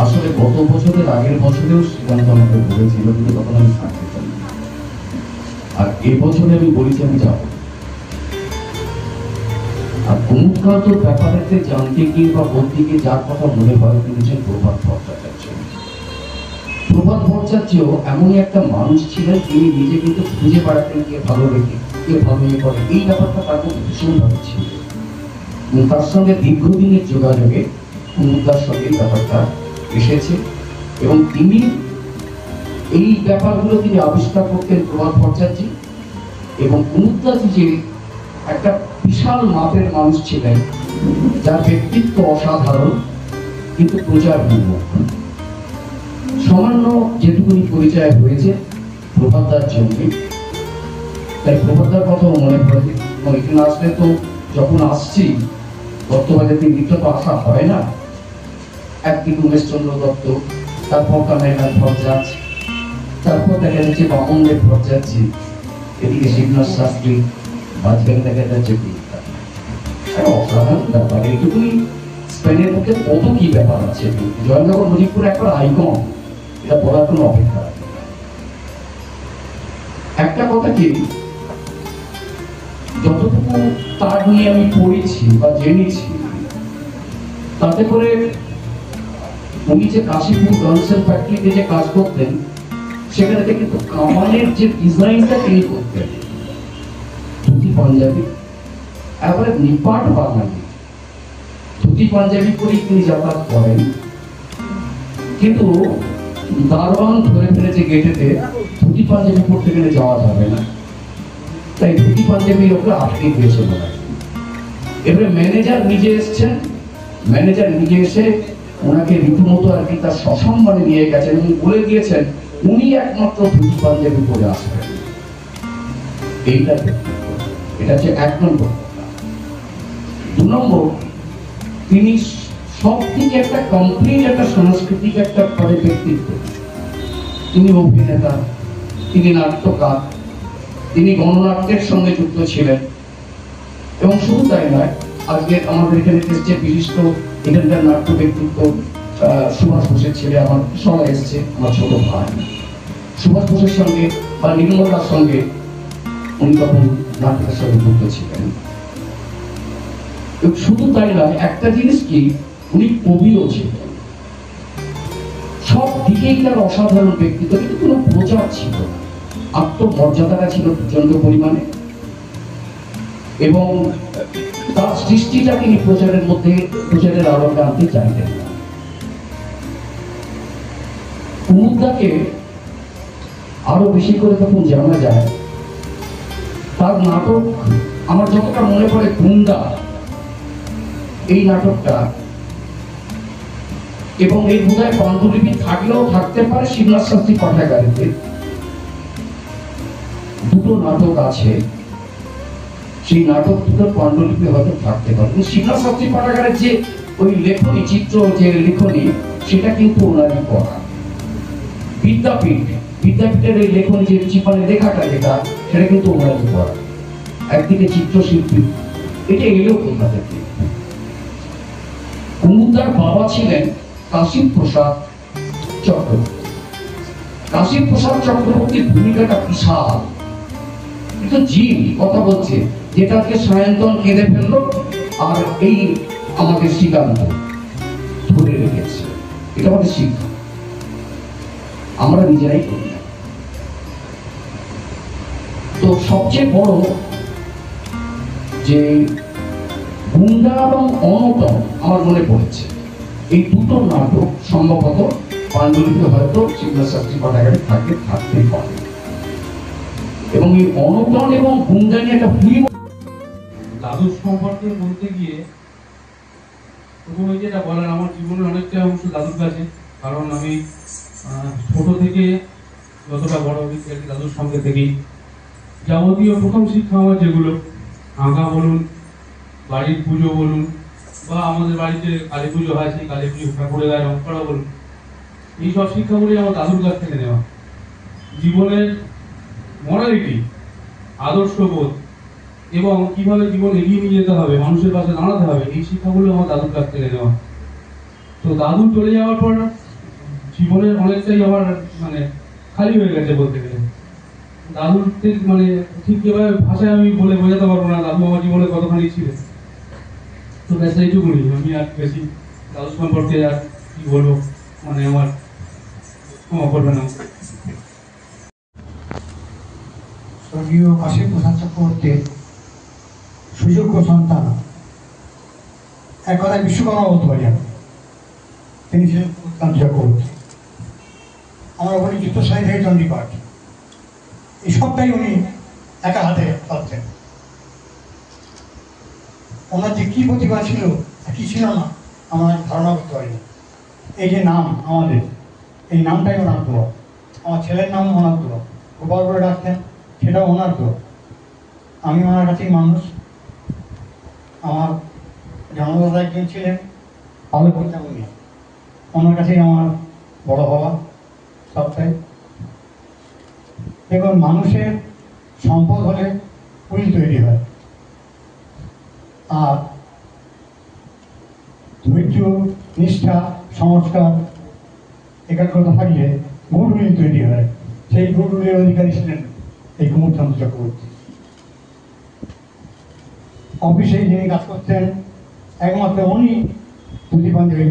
আসলে গত বছরের আগের বছরেও শ্রীকান্ত আমাকে বলেছিল, কিন্তু তখন আমি থাকতে চাই। আর এবছরে আমি বলেছি আমি যাবো। আর অনুৎকান্ত ব্যাপারেতে জানতে গিয়ে বা বলতে গিয়ে যার কথা মনে হয় তিনি হচ্ছেন প্রভাত ভট্টাচার্য। প্রভাত ভট্টাচার্য এমনই একটা মানুষ ছিলেন, তিনি নিজে কিন্তু খুঁজে বেড়াতেন কে ভালো রেখে কে ভালো ইয়ে করে, এই ব্যাপারটা তার মধ্যে ভীষণভাবে ছিল। তার সঙ্গে দীর্ঘদিনের যোগাযোগে কুমুদার সঙ্গে ব্যাপারটা এসেছে এবং তিনি এই ব্যাপারগুলো তিনি আবিষ্কার করতেন প্রভাত ভট্টাচার্য। এবং কুমুদাজি যে একটা বিশাল মাপের মানুষ ছিলেন, যার ব্যক্তিত্ব অসাধারণ কিন্তু প্রচার বিমুখ। সামান্য যেটুকুনি পরিচয় হয়েছে প্রভাতদার জন্য, তাই প্রভাতদার কথাও মনে পড়ে। এখানে আসলে তো যখন আসছি বর্তমানে নিত্য তো আসা হয় না। একদিকে উমেশচন্দ্র দত্ত, তারপর কানাইলাল ভট্টাচার্য, তারপর দেখা যাচ্ছে বামনদেব ভট্টাচার্য, এদিকে শিবনাথ শাস্ত্রী, মাঝখানে দেখা যাচ্ছে অসাধারণ ব্যাপার। এইটুকুনি স্পেনের মধ্যে কত কি ব্যাপার আছে। জয়নগর মুজিবপুর একটা আইকন, এটা বলার কোনো অপেক্ষা রাখে না। একটা কথা কি, যতটুকু তার নিয়ে আমি পড়েছি বা জেনেছি, তাতে করে উনি যে কাশীপুর গার্লসের ফ্যাক্টরিতে যে কাজ করতেন, সেখানে কিন্তু কামানের যে ডিজাইনটা তিনি করতেন, ধুতি পাঞ্জাবি, এবারে নিপাট বাঙালি, ধুতি পাঞ্জাবি করেই তিনি যাতায়াত করেন। কিন্তু দারোয়ান ধরে ফেলেছে গেটেতে, ধুতি পাঞ্জাবি পড়তে গেলে যাওয়া যাবে না, তাই ধুতি পাঞ্জাবির ওপরে আটকে দিয়েছে বলে। এবারে ম্যানেজার নিজে এসছেন, ম্যানেজার নিজে এসে ওনাকে রীতিমতো আর কি তার সসম্মানে নিয়ে গেছেন এবং বলে দিয়েছেন উনি একমাত্র ধুতি পাঞ্জাবি পরে আসবেন। এইটা এটা হচ্ছে এক নম্বর। দু নম্বর, তিনি সব দিকে একটা কমপ্লিট একটা সাংস্কৃতিক একটা ব্যক্তিত্ব। তিনি অভিনেতা, তিনি নাট্যকার, তিনি গণনাট্যের সঙ্গে যুক্ত ছিলেন। এবং শুধু তাই নয়, আজকে আমাদের এখানে এসছে বিশিষ্ট এখানকার নাট্য ব্যক্তিত্ব সুভাষ বোসের ছেলে আমার সবাই এসছে, আমার ছোট ভাই। সুভাষ বোসের সঙ্গে বা নির্মলার সঙ্গে উনি তখন নাটকের সঙ্গে যুক্ত ছিলেন। শুধু তাই নয়, একটা জিনিস কি, উনি কবিও ছিলেন। সব দিকেই তার অসাধারণ ব্যক্তিত্ব, কিন্তু কোনো প্রচার ছিল না। আত্মমর্যাদাটা ছিল প্রচন্ড পরিমাণে এবং তার সৃষ্টিটা তিনি প্রচারের মধ্যে প্রচারের আলোকে আনতে চাইতেন না। কুমুদাকে আরো বেশি করে তখন জানা যায় তার নাটক, আমার যতটা মনে পড়ে গুন্ডা, এই নাটকটা, এবং এই বোধহয় পাণ্ডুলিপি থাকলেও থাকতে পারে শিবনাথ শাস্ত্রী পাঠাগারেতে। দুটো নাটক আছে, সেই নাটক দুটোর পাণ্ডুলিপি হয়তো থাকতে পারে। শিবনাথ শাস্ত্রী পাঠাগারের যে ওই লেখনী, চিত্র যে লেখনী, সেটা কিন্তু ওনারই করা। বিদ্যাপীঠের এই লেখনী যে চিপানে লেখাটা যেটা, সেটা কিন্তু ওনারই করা। একদিকে চিত্রশিল্পী, এটা এলো কোথা থেকে? কুমুদার বাবা ছিলেন কাশী প্রসাদ চক্রবর্তী। কাশী প্রসাদ চক্রবর্তীর ভূমিকাটা বিশাল। কিন্তু জিন কথা বলছে, যেটাকে সায়ন্তন কেঁদে ফেললো আর এই আমাদের শ্রীকান্ত ধরে রেখেছে। এটা আমাদের শিক্ষা, আমরা নিজেরাই করি না। তো সবচেয়ে বড় যে গুন্ডা এবং অনটন আমার মনে পড়েছে, এই দুটো নাটক সম্ভবত পাণ্ডুলিপি হয়তো শিবনাথ শাস্ত্রী পাঠাগারে থাকতে পারে। এবং এই অনটন এবং গুন্ডা নিয়ে একটা ফিল্ম। দাদুর সম্পর্কে বলতে গিয়ে প্রথমে যেটা বলেন, আমার জীবনের অনেকটা অংশ দাদুর কাছে। কারণ আমি ছোট থেকে যতটা বড় হয়েছি দাদুর সঙ্গে থেকেই যাবতীয় প্রথম শিক্ষা আমার যেগুলো, আঁকা বলুন, বাড়ির পুজো বলুন, বা আমাদের বাড়িতে কালী পুজো হয়, সেই কালী পুজো ঠাকুরে গায়ে রং করা বলুন, এইসব শিক্ষাগুলি আমার দাদুর কাছ থেকে নেওয়া। জীবনের মরালিটি, আদর্শবোধ এবং কিভাবে জীবন এগিয়ে নিয়ে যেতে হবে, মানুষের পাশে দাঁড়াতে হবে, এই শিক্ষাগুলো আমার দাদুর কাছ থেকে নেওয়া। তো দাদু চলে যাওয়ার পর জীবনের অনেকটাই আমার মানে খালি হয়ে গেছে বলতে গেলে। দাদুর ঠিক মানে ঠিক যেভাবে ভাষায় আমি বলে বোঝাতে পারবো না দাদু আমার জীবনে কতখানি ছিলেন। তো ব্যাস এইটুকুনি, আমি আর বেশি দাদু সম্পর্কে আর কি বলবো, মানে আমার ক্ষমা করবে না। স্বর্গীয় কাশী প্রসাদ চক্রবর্তীর সুযোগ্য সন্তান, এক কথায় বিশ্বকর্মা বলতে পারি আমি। তিনি ছিলেন প্রশান্ত চক্রবর্তী। আমরা বলি চিত্রসাহী থেকে চণ্ডীপাঠ, এই সবটাই উনি একা হাতে পাচ্ছেন। ওনার যে কী প্রতিভা ছিল কি ছিল না আমরা ধারণা করতে পারি না। এই যে নাম আমাদের, এই নামটাই ওনার দোয়া। আমার ছেলের নাম ওনার দোয়া, গোপাল করে ডাকতেন, সেটাও ওনার দোয়া। আমি ওনার কাছেই মানুষ। আমার জন্মদাতা একজন ছিলেন ভালো করতেন উনি, ওনার কাছেই আমার বড় হওয়া সবটাই। দেখুন, মানুষের সম্পদ হলে উইল তৈরি হয়, আর ধৈর্য, নিষ্ঠা, সংস্কার, একাগ্রতা থাকলে গুড উইল তৈরি হয়। সেই গুড উইলের অধিকারী ছিলেন এই কুমুদচন্দ্র চক্রবর্তী। অফিসে যিনি কাজ করতেন একমাত্র উনি, দুটি পাঞ্জাবি